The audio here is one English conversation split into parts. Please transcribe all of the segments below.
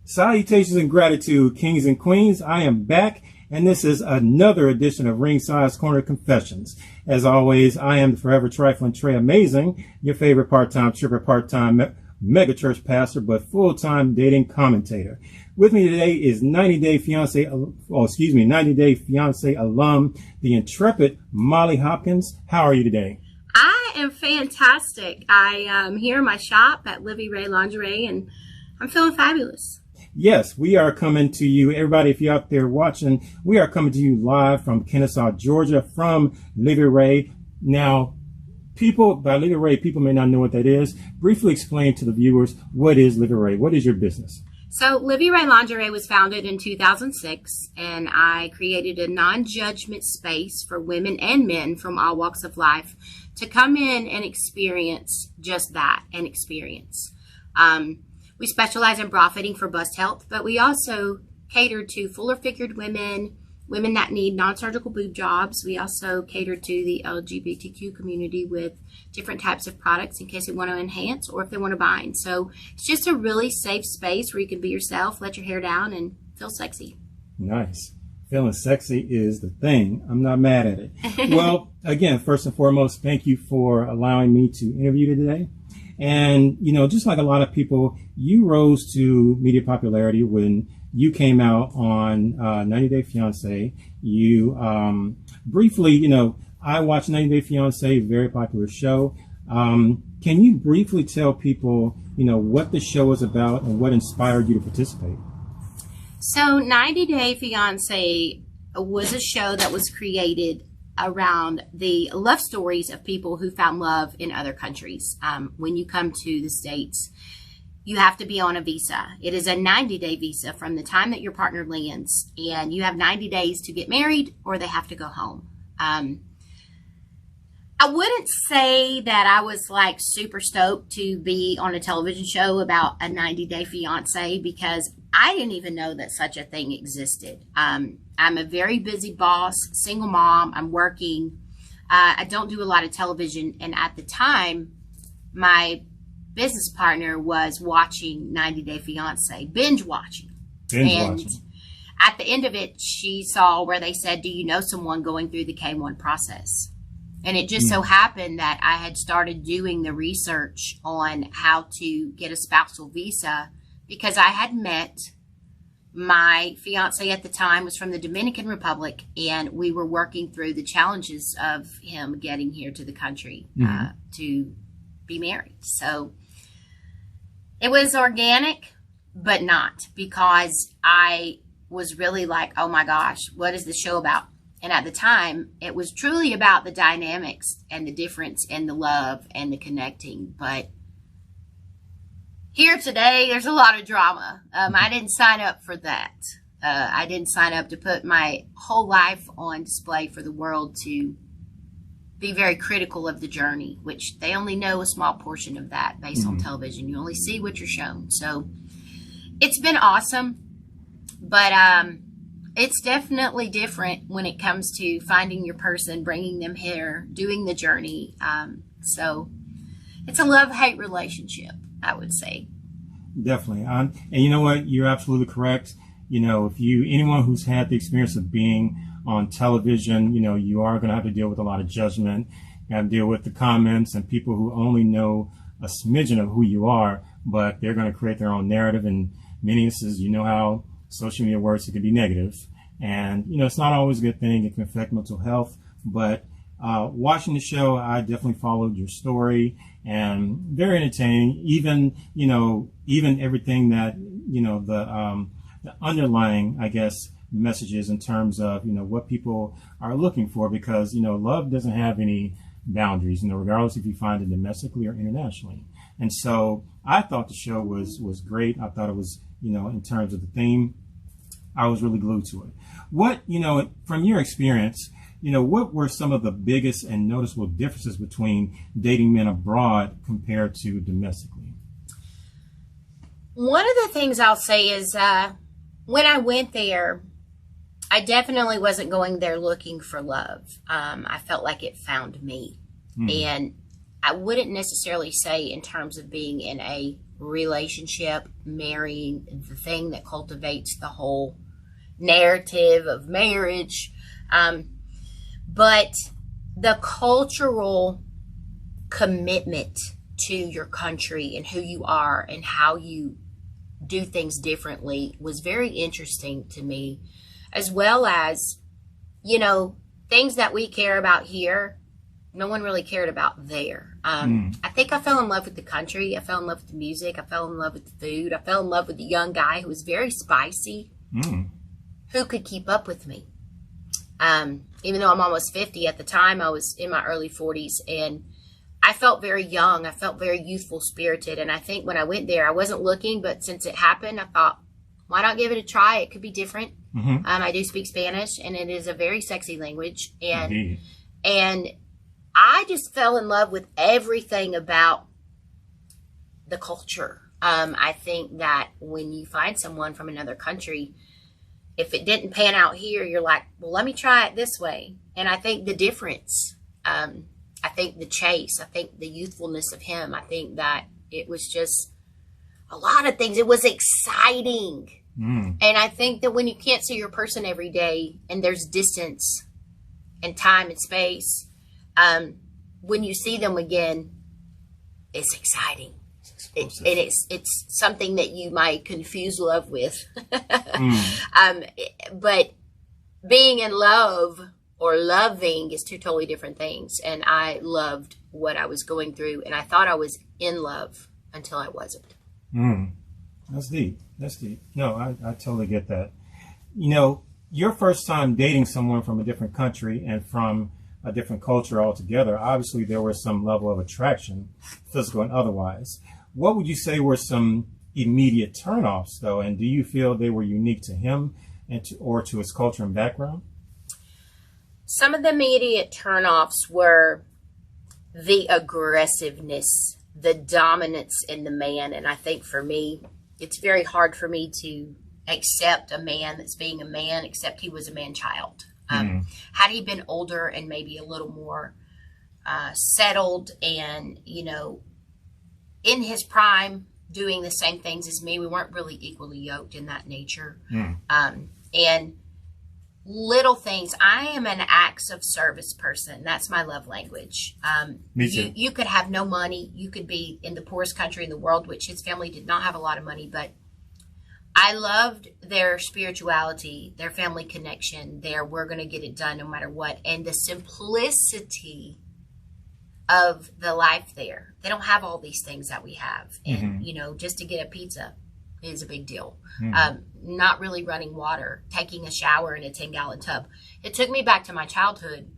Salutations and gratitude, kings and queens. I am back, and this is another edition of Ringside's Corner Confessions. As always, I am the forever trifling Trey Amazing, your favorite part-time stripper, part-time megachurch pastor, but full-time dating commentator. With me today is 90 Day Fiance alum, the intrepid Molly Hopkins. How are you today? I am fantastic. I am here in my shop at Livi Rae Lingerie, and I'm feeling fabulous. Yes, we are coming to you. Everybody, if you're out there watching, we are coming to you live from Kennesaw, Georgia, from Livi Rae. Now, by Livi Rae, people may not know what that is. Briefly explain to the viewers, what is Livi Rae? What is your business? So Livi Rae Lingerie was founded in 2006, and I created a non-judgment space for women and men from all walks of life to come in and experience just that, an experience. We specialize in bra fitting for bust health, but we also cater to fuller figured women, women that need non-surgical boob jobs. We also cater to the LGBTQ community with different types of products in case they want to enhance or if they want to bind. So it's just a really safe space where you can be yourself, let your hair down, and feel sexy. Nice. Feeling sexy is the thing. I'm not mad at it. Well, again, first and foremost, thank you for allowing me to interview you today. And, you know, just like a lot of people, you rose to media popularity when you came out on 90 Day Fiance. You briefly, you know, I watched 90 Day Fiance, very popular show. Can you briefly tell people, you know, what the show is about and what inspired you to participate? So 90 Day Fiance was a show that was created around the love stories of people who found love in other countries. When you come to the States, you have to be on a visa. It is a 90-day visa from the time that your partner lands, and you have 90 days to get married or they have to go home. I wouldn't say that I was like super stoked to be on a television show about a 90-day fiance because I didn't even know that such a thing existed. I'm a very busy boss, single mom. I'm working. I don't do a lot of television. And at the time, my business partner was watching 90 Day Fiance, binge watching. At the end of it, she saw where they said, do you know someone going through the K-1 process? And it just so happened that I had started doing the research on how to get a spousal visa because I had met my fiance at the time was from the Dominican Republic, and we were working through the challenges of him getting here to the country to be married. So it was organic, but not, because I was really like, oh my gosh, what is the show about? And at the time, it was truly about the dynamics and the difference in the love and the connecting. But here today, there's a lot of drama. I didn't sign up for that. I didn't sign up to put my whole life on display for the world to be very critical of the journey, which they only know a small portion of that based on television. You only see what you're shown. So it's been awesome, but it's definitely different when it comes to finding your person, bringing them here, doing the journey. So it's a love-hate relationship, I would say. Definitely. And you know what? You're absolutely correct. You know, anyone who's had the experience of being on television, you know, you are going to have to deal with a lot of judgment and deal with the comments and people who only know a smidgen of who you are, but they're going to create their own narrative. And many instances, you know how social media works, it can be negative. And, you know, it's not always a good thing. It can affect mental health. But watching the show, I definitely followed your story, and very entertaining. Even everything that, you know, the underlying, I guess, messages in terms of, you know, what people are looking for, because, you know, love doesn't have any boundaries, you know, regardless if you find it domestically or internationally. And so I thought the show was great. I thought it was, you know, in terms of the theme, I was really glued to it. What, you know, from your experience, you know, what were some of the biggest and noticeable differences between dating men abroad compared to domestically? One of the things I'll say is when I went there, I definitely wasn't going there looking for love. I felt like it found me. And I wouldn't necessarily say in terms of being in a relationship, marrying, the thing that cultivates the whole narrative of marriage. But the cultural commitment to your country and who you are and how you do things differently was very interesting to me, as well as, you know, things that we care about here, no one really cared about there. I think I fell in love with the country. I fell in love with the music. I fell in love with the food. I fell in love with the young guy who was very spicy, who could keep up with me. Even though I'm almost 50, at the time I was in my early 40s, and I felt very young. I felt very youthful spirited. And I think when I went there, I wasn't looking, but since it happened, I thought, why not give it a try? It could be different. I do speak Spanish, and it is a very sexy language. And I just fell in love with everything about the culture. I think that when you find someone from another country, if it didn't pan out here, you're like, well, let me try it this way. And I think the difference, I think the chase, I think the youthfulness of him, I think that it was just a lot of things. It was exciting. And I think that when you can't see your person every day and there's distance and time and space, when you see them again, it's exciting. It's something that you might confuse love with. But being in love or loving is two totally different things. And I loved what I was going through, and I thought I was in love until I wasn't. That's deep. That's deep. No, I totally get that. You know, your first time dating someone from a different country and from a different culture altogether, obviously there was some level of attraction, physical and otherwise. What would you say were some immediate turnoffs, though? And do you feel they were unique to him and or to his culture and background? Some of the immediate turnoffs were the aggressiveness, the dominance in the man. And I think for me, it's very hard for me to accept a man that's being a man, except he was a man-child. Had he been older and maybe a little more settled and, you know, in his prime, doing the same things as me, we weren't really equally yoked in that nature. And little things. I am an acts of service person. That's my love language. Me too. You could have no money. You could be in the poorest country in the world, which his family did not have a lot of money, but I loved their spirituality, their family connection, their we're going to get it done no matter what, and the simplicity of the life there. They don't have all these things that we have. And, you know, just to get a pizza is a big deal. Not really running water, taking a shower in a 10-gallon tub. It took me back to my childhood,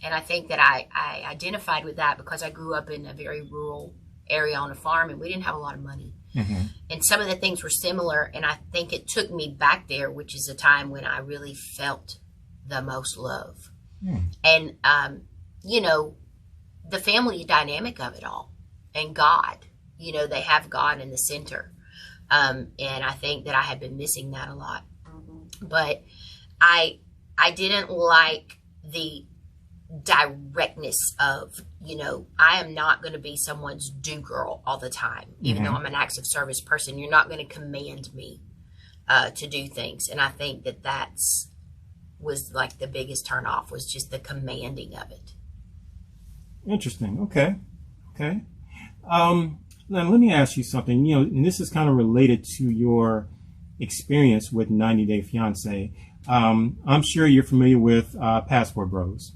and I think that I identified with that because I grew up in a very rural area on a farm, and we didn't have a lot of money. And some of the things were similar, and I think it took me back there, which is a time when I really felt the most love. And, you know, the family dynamic of it all, and God, you know, they have God in the center. And I think that I had been missing that a lot. But I didn't like the directness of, you know, I am not going to be someone's do girl all the time. Even though I'm an acts of service person, you're not going to command me to do things. And I think that was like the biggest turn off, was just the commanding of it. Interesting. Okay. Now, let me ask you something, you know, and this is kind of related to your experience with 90 Day Fiancé. I'm sure you're familiar with Passport Bros.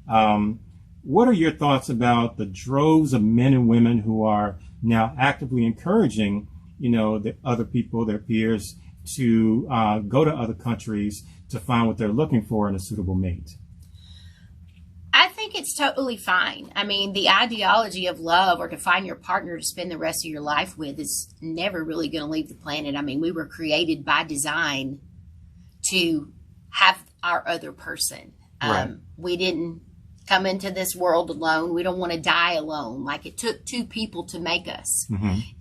What are your thoughts about the droves of men and women who are now actively encouraging, you know, the other people, their peers, to go to other countries to find what they're looking for in a suitable mate? I think it's totally fine. I mean, the ideology of love, or to find your partner to spend the rest of your life with, is never really going to leave the planet. I mean, we were created by design to have our other person. Right. We didn't come into this world alone. We don't want to die alone. Like, it took two people to make us.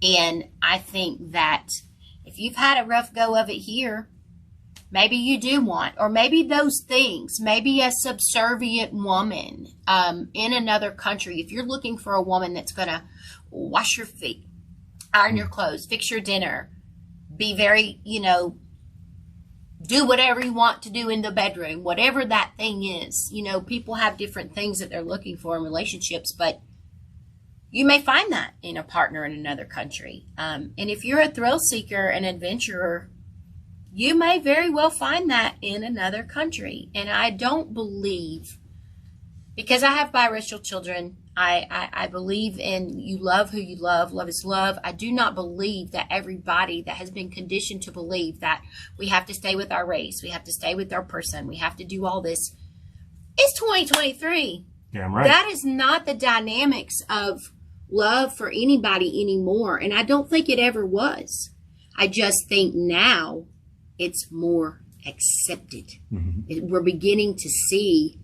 And I think that if you've had a rough go of it here, maybe you do want, or maybe those things, maybe a subservient woman in another country. If you're looking for a woman that's going to wash your feet, iron your clothes, fix your dinner, be very, do whatever you want to do in the bedroom, whatever that thing is. People have different things that they're looking for in relationships, but you may find that in a partner in another country. And if you're a thrill seeker and adventurer, you may very well find that in another country. And I don't believe, because I have biracial children, I believe in you love who you love. Love is love. I do not believe that everybody that has been conditioned to believe that we have to stay with our race, we have to stay with our person, we have to do all this. It's 2023. Damn right. That is not the dynamics of love for anybody anymore. And I don't think it ever was. I just think now it's more accepted. Mm-hmm. We're beginning to see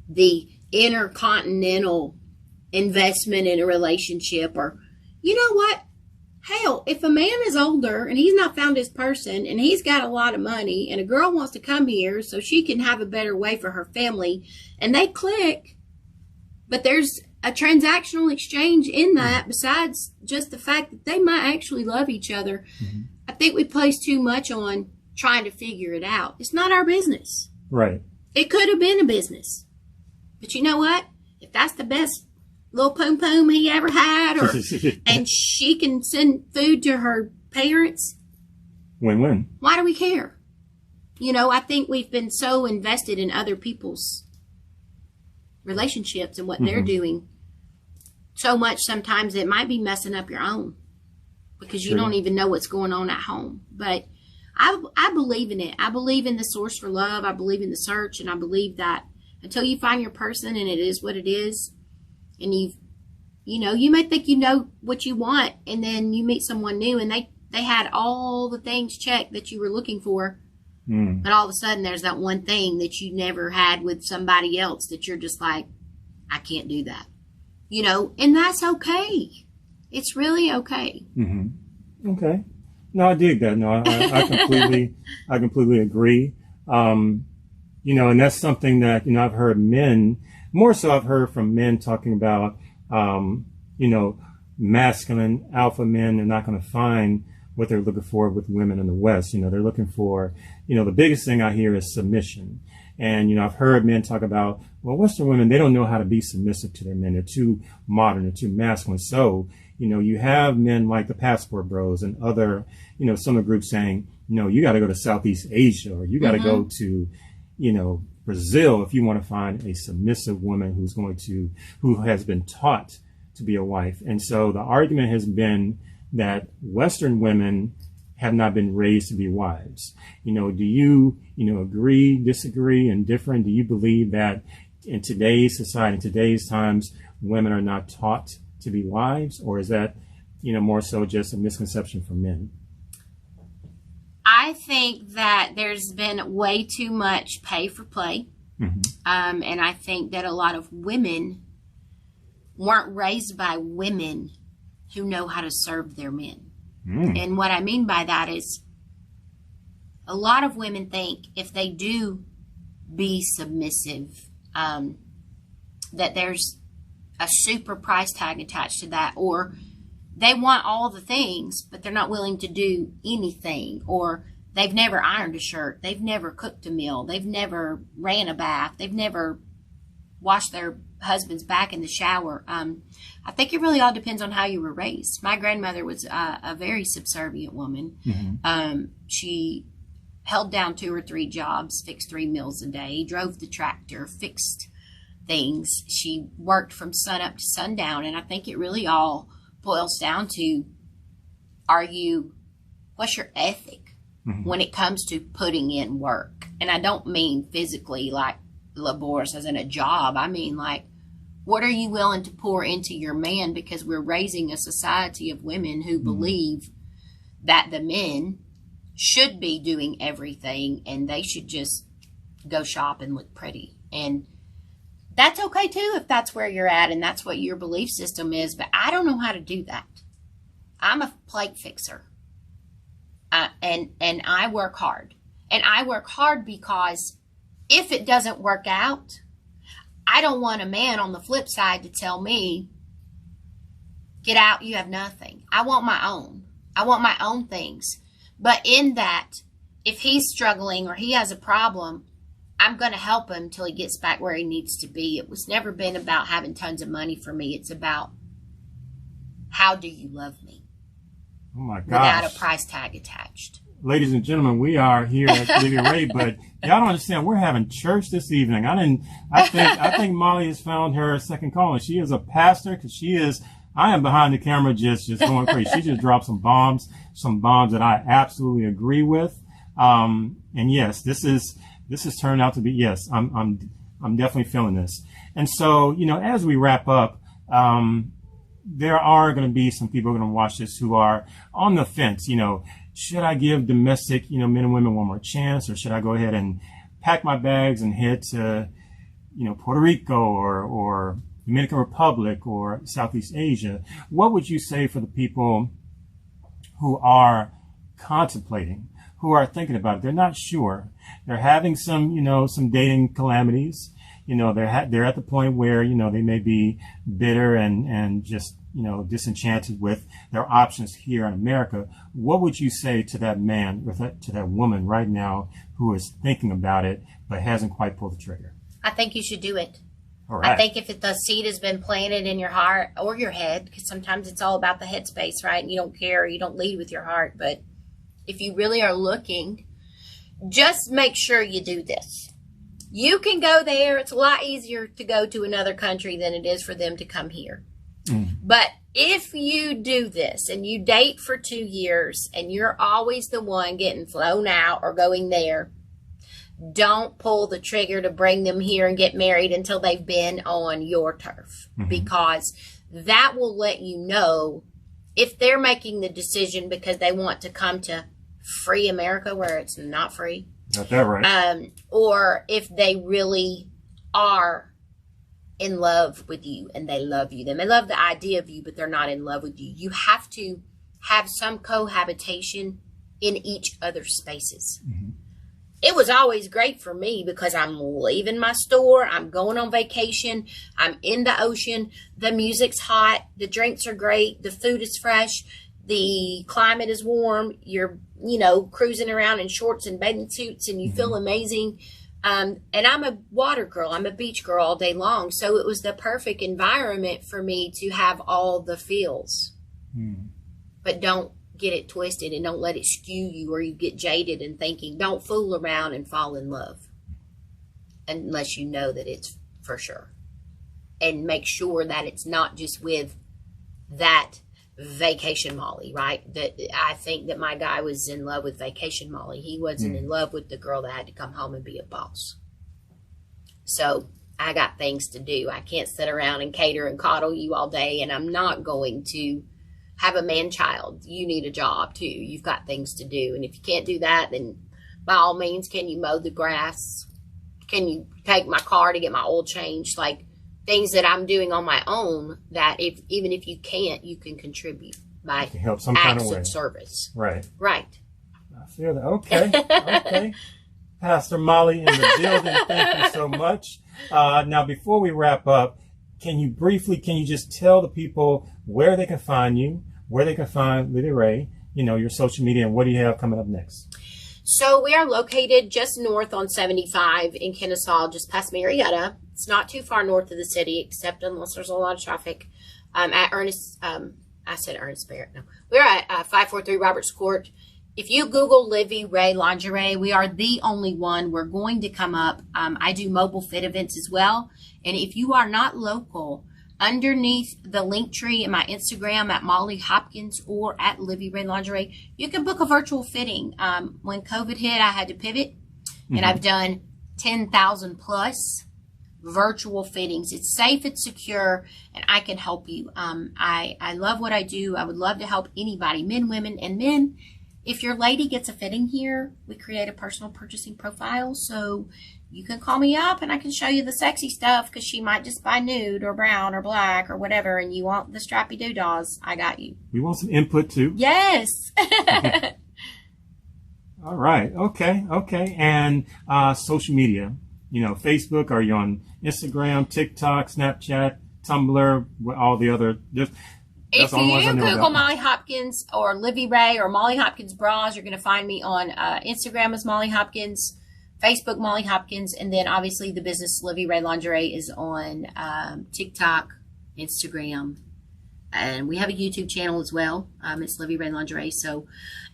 the intercontinental investment in a relationship, or you know what? Hell, if a man is older and he's not found his person and he's got a lot of money and a girl wants to come here so she can have a better way for her family and they click, but there's a transactional exchange in that besides just the fact that they might actually love each other. Mm-hmm. I think we place too much on trying to figure it out. It's not our business. Right. It could have been a business. But you know what? If that's the best little poom poom he ever had, or and she can send food to her parents, win-win. Why do we care? I think we've been so invested in other people's relationships and what they're doing so much sometimes it might be messing up your own because you don't even know what's going on at home. But I believe in it. I believe in the source for love. I believe in the search, and I believe that until you find your person and it is what it is, and you may think you know what you want, and then you meet someone new and they had all the things checked that you were looking for, but all of a sudden there's that one thing that you never had with somebody else that you're just like, I can't do that, and that's okay. It's really okay. Mm-hmm. Okay. No, I dig that. No, I completely agree. And that's something that, I've heard men, more so I've heard from men talking about, masculine alpha men are not going to find what they're looking for with women in the West. They're looking for, the biggest thing I hear is submission. And, I've heard men talk about, well, Western women, they don't know how to be submissive to their men. They're too modern, they're too masculine. So, you have men like the Passport Bros and other, some of the groups saying, you got to go to Southeast Asia, or you got to go to, Brazil if you want to find a submissive woman who has been taught to be a wife. And so the argument has been that Western women have not been raised to be wives. Do you, agree, disagree, and different? Do you believe that in today's society, in today's times, women are not taught to be wives, or is that, more so just a misconception for men? I think that there's been way too much pay for play. Mm-hmm. And I think that a lot of women weren't raised by women who know how to serve their men. And what I mean by that is a lot of women think if they do be submissive, that there's a super price tag attached to that, or they want all the things, but they're not willing to do anything, or they've never ironed a shirt, they've never cooked a meal, they've never ran a bath, they've never washed their husband's back in the shower. I think it really all depends on how you were raised. My grandmother was a very subservient woman. Mm-hmm. She held down 2 or 3 jobs, fixed 3 meals a day, drove the tractor, fixed things. She worked from sun up to sundown, and I think it really all boils down to, what's your ethic when it comes to putting in work? And I don't mean physically like laborious as in a job. I mean like, what are you willing to pour into your man? Because we're raising a society of women who believe that the men should be doing everything and they should just go shop and look pretty. And that's okay too if that's where you're at and that's what your belief system is, but I don't know how to do that. I'm a plate fixer. And I work hard. And I work hard because if it doesn't work out, I don't want a man on the flip side to tell me, get out, you have nothing. I want my own. I want my own things. But in that, if he's struggling or he has a problem, I'm going to help him till he gets back where he needs to be. It was never been about having tons of money for me. It's about, how do you love me? Oh my gosh. Without a price tag attached. Ladies and gentlemen, we are here at Livi Rae, but y'all don't understand. We're having church this evening. I think Molly has found her second calling. She is a pastor because I am behind the camera just going crazy. She just dropped some bombs that I absolutely agree with. And yes, this has turned out to be, yes, I'm definitely feeling this. And so, as we wrap up, there are going to be some people going to watch this who are on the fence. Should I give domestic, men and women one more chance, or should I go ahead and pack my bags and head to, Puerto Rico or Dominican Republic or Southeast Asia? What would you say for the people who are contemplating, who are thinking about it? They're not sure. They're having some dating calamities. They're at the point where, they may be bitter and just, disenchanted with their options here in America. What would you say to that man, or to that woman right now who is thinking about it but hasn't quite pulled the trigger? I think you should do it. All right. I think if the seed has been planted in your heart or your head, because sometimes it's all about the headspace, right? And you don't care, you don't lead with your heart. But if you really are looking, just make sure you do this. You can go there. It's a lot easier to go to another country than it is for them to come here. But if you do this and you date for 2 years and you're always the one getting flown out or going there, don't pull the trigger to bring them here and get married until they've been on your turf, because that will let you know if they're making the decision because they want to come to free America where it's not free. Got that right. Or if they really are in love with you and they love you. They may love the idea of you, but they're not in love with you. You have to have some cohabitation in each other's spaces. It was always great for me because I'm leaving my store. I'm going on vacation. I'm in the ocean. The music's hot. The drinks are great. The food is fresh. The climate is warm. You're, cruising around in shorts and bathing suits and you feel amazing. And I'm a water girl. I'm a beach girl all day long. So it was the perfect environment for me to have all the feels. But don't get it twisted and don't let it skew you or you get jaded and thinking. Don't fool around and fall in love unless you know that it's for sure. And make sure that it's not just with that Vacation Molly, right? That I think that my guy was in love with Vacation Molly. He wasn't in love with the girl that had to come home and be a boss. So I got things to do. I can't sit around and cater and coddle you all day, and I'm not going to have a man child. You need a job too. You've got things to do. And if you can't do that, then by all means, can you mow the grass? Can you take my car to get my oil changed? Like, things that I'm doing on my own that even if you can't, you can contribute by help some kind acts of way. of service. Right. Right. I feel that. Okay. Okay. Pastor Molly in the building, thank you so much. Now, before we wrap up, can you just tell the people where they can find you, where they can find Livi Rae, your social media, and what do you have coming up next? So we are located just north on 75 in Kennesaw, just past Marietta. It's not too far north of the city, except unless there's a lot of traffic. At Ernest, I said Ernest Barrett. No, we're at 543 Roberts Court. If you Google Livi Rae Lingerie, we are the only one. We're going to come up. I do mobile fit events as well. And if you are not local, underneath the link tree in my Instagram at Molly Hopkins or at Livi Rae Lingerie, you can book a virtual fitting. When COVID hit, I had to pivot, and I've done 10,000 plus virtual fittings. It's safe, it's secure, and I can help you. I love what I do. I would love to help anybody, men, women, and men. If your lady gets a fitting here, we create a personal purchasing profile, so you can call me up and I can show you the sexy stuff, because she might just buy nude or brown or black or whatever, and you want the strappy doodahs, I got you. We want some input too. Yes. All right. Okay. Okay. And social media, Facebook, are you on Instagram, TikTok, Snapchat, Tumblr, all the other? If you Google Molly Hopkins or Livi Rae or Molly Hopkins Bras, you're going to find me on Instagram as Molly Hopkins, Facebook Molly Hopkins, and then obviously the business Livi Rae Lingerie is on TikTok, Instagram, and we have a YouTube channel as well. It's Livi Rae Lingerie.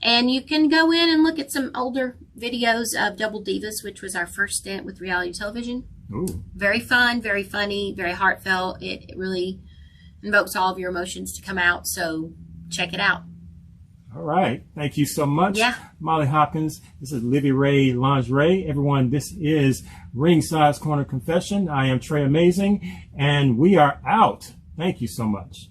And you can go in and look at some older videos of Double Divas, which was our first stint with reality television. Ooh. Very fun, very funny, very heartfelt. It really invokes all of your emotions to come out. So check it out. All right. Thank you so much. Yeah. Molly Hopkins. This is Livi Rae Lingerie. Everyone, this is Ringside Corner Confession. I am Trey Amazing, and we are out. Thank you so much.